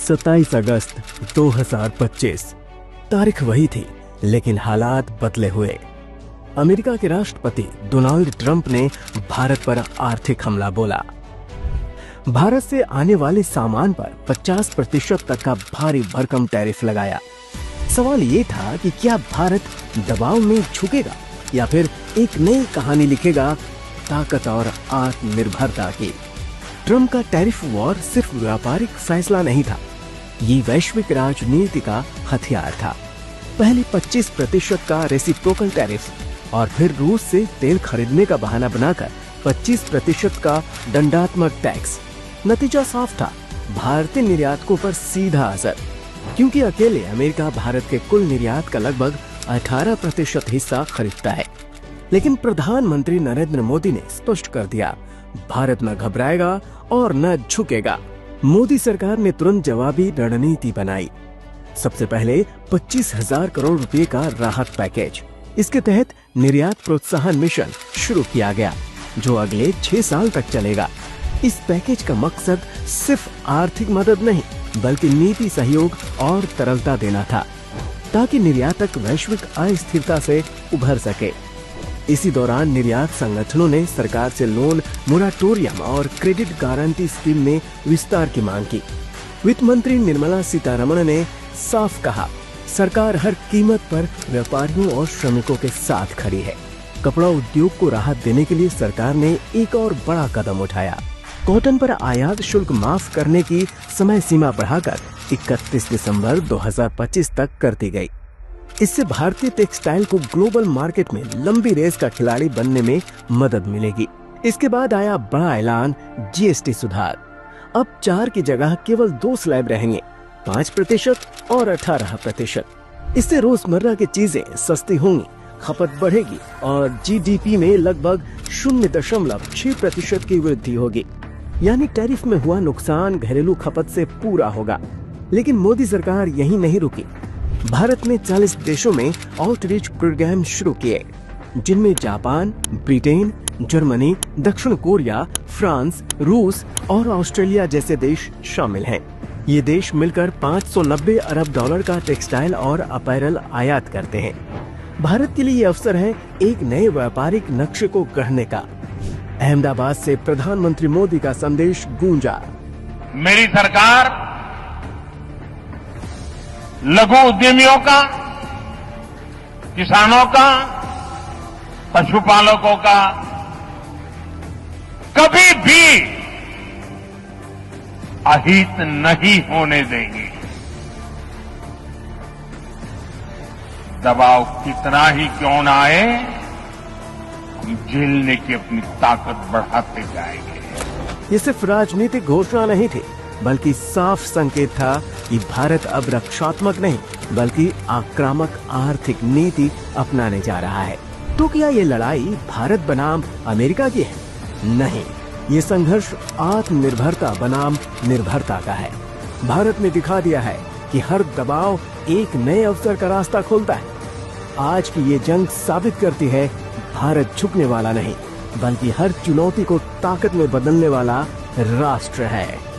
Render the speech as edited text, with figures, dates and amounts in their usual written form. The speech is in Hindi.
27 अगस्त 2025 तारीख वही थी, लेकिन हालात बदले हुए। अमेरिका के राष्ट्रपति डोनाल्ड ट्रंप ने भारत पर आर्थिक हमला बोला। भारत से आने वाले सामान पर 50% तक का भारी भरकम टैरिफ लगाया। सवाल ये था कि क्या भारत दबाव में झुकेगा या फिर एक नई कहानी लिखेगा ताकत और आत्मनिर्भरता की। ट्रंप का टैरिफ वॉर सिर्फ व्यापारिक फैसला नहीं था, ये वैश्विक राजनीति का हथियार था। पहले 25% का रेसिप्रोकल टैरिफ और फिर रूस से तेल खरीदने का बहाना बनाकर 25% का दंडात्मक टैक्स। नतीजा साफ था, भारतीय निर्यातकों पर सीधा असर, क्योंकि अकेले अमेरिका भारत के कुल निर्यात का लगभग 18% हिस्सा खरीदता है। लेकिन प्रधानमंत्री नरेंद्र मोदी ने स्पष्ट कर दिया, भारत न घबराएगा और न झुकेगा। मोदी सरकार ने तुरंत जवाबी रणनीति बनाई। सबसे पहले 25,000 करोड़ रुपए का राहत पैकेज। इसके तहत निर्यात प्रोत्साहन मिशन शुरू किया गया, जो अगले 6 साल तक चलेगा। इस पैकेज का मकसद सिर्फ आर्थिक मदद नहीं, बल्कि नीति सहयोग और तरलता देना था, ताकि निर्यातक वैश्विक अस्थिरता से उभर सके। इसी दौरान निर्यात संगठनों ने सरकार से लोन मोराटोरियम और क्रेडिट गारंटी स्कीम में विस्तार की मांग की। वित्त मंत्री निर्मला सीतारमण ने साफ कहा, सरकार हर कीमत पर व्यापारियों और श्रमिकों के साथ खड़ी है। कपड़ा उद्योग को राहत देने के लिए सरकार ने एक और बड़ा कदम उठाया। कॉटन पर आयात शुल्क माफ करने की समय सीमा बढ़ाकर 31 दिसंबर 2025 तक कर दी गई। इससे भारतीय टेक्सटाइल को ग्लोबल मार्केट में लंबी रेस का खिलाड़ी बनने में मदद मिलेगी। इसके बाद आया बड़ा ऐलान, जीएसटी सुधार। अब 4 की जगह केवल 2 स्लैब रहेंगे, 5% और 18%। इससे रोजमर्रा की चीजें सस्ती होंगी, खपत बढ़ेगी और जीडीपी में लगभग 0.6% की वृद्धि होगी। यानी टैरिफ में हुआ नुकसान घरेलू खपत से पूरा होगा। लेकिन मोदी सरकार यहीं नहीं रुकी। भारत ने 40 देशों में आउटरीच प्रोग्राम शुरू किए, जिनमें जापान, ब्रिटेन, जर्मनी, दक्षिण कोरिया, फ्रांस, रूस और ऑस्ट्रेलिया जैसे देश शामिल हैं। ये देश मिलकर $590 अरब का टेक्सटाइल और अपैरल आयात करते हैं। भारत के लिए ये अवसर है एक नए व्यापारिक नक्शे को गढ़ने का। अहमदाबाद से प्रधानमंत्री मोदी का संदेश गूंजा, मेरी सरकार लघु उद्यमियों का, किसानों का, पशुपालकों का कभी भी अहित नहीं होने देंगे। दबाव कितना ही क्यों न आए, हम झेलने की अपनी ताकत बढ़ाते जाएंगे। ये सिर्फ राजनीतिक घोषणा नहीं थी, बल्कि साफ संकेत था कि भारत अब रक्षात्मक नहीं, बल्कि आक्रामक आर्थिक नीति अपनाने जा रहा है। तो क्या ये लड़ाई भारत बनाम अमेरिका की है? नहीं, ये संघर्ष आत्मनिर्भरता बनाम निर्भरता का है। भारत ने दिखा दिया है कि हर दबाव एक नए अवसर का रास्ता खोलता है। आज की ये जंग साबित करती है, भारत झुकने वाला नहीं, बल्कि हर चुनौती को ताकत में बदलने वाला राष्ट्र है।